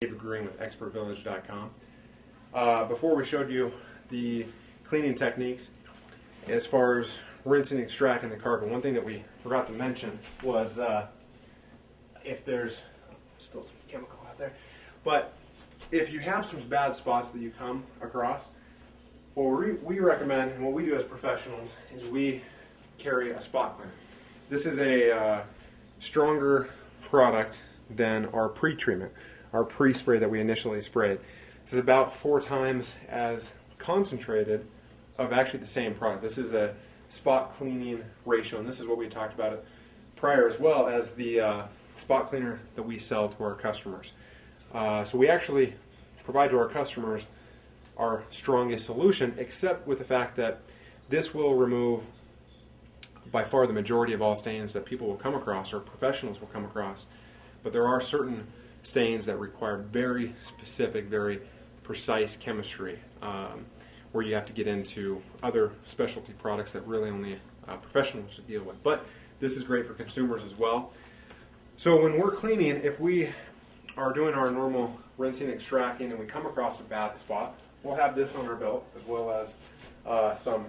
David Green with ExpertVillage.com. Before we showed you the cleaning techniques as far as rinsing and extracting the carpet, one thing that we forgot to mention was if there's spilled some chemical out there, but if you have some bad spots that you come across, what we recommend and what we do as professionals is we carry a spot cleaner. This is a stronger product than our pre-treatment, our pre-spray that we initially sprayed. This is about 4 times as concentrated of actually the same product. This is a spot cleaning ratio, and this is what we talked about prior, as well as the spot cleaner that we sell to our customers. So we actually provide to our customers our strongest solution, except with the fact that this will remove by far the majority of all stains that people will come across or professionals will come across. But there are certain stains that require very specific, very precise chemistry, where you have to get into other specialty products that really only professionals should deal with. But this is great for consumers as well. So when we're cleaning, if we are doing our normal rinsing, extracting, and we come across a bad spot, we'll have this on our belt, as well as some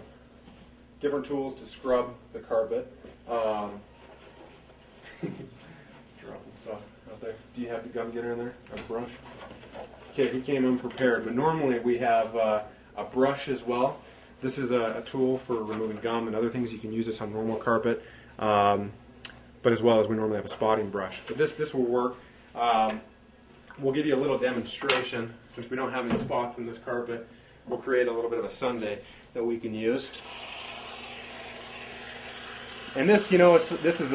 different tools to scrub the carpet. Dropping stuff out there. Do you have the gum getter in there? A brush? Okay, he came unprepared, but normally we have a brush as well. This is a tool for removing gum and other things. You can use this on normal carpet, but as well as we normally have a spotting brush. But this will work. We'll give you a little demonstration. Since we don't have any spots in this carpet, we'll create a little bit of a sundae that we can use. And this, this is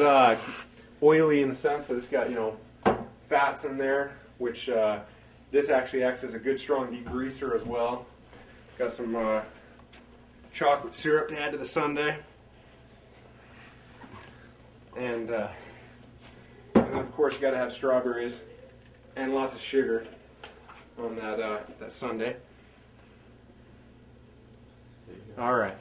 oily in the sense that it's got, fats in there, which this actually acts as a good strong degreaser as well. Got some chocolate syrup to add to the sundae. And then of course you got to have strawberries and lots of sugar on that sundae. All right.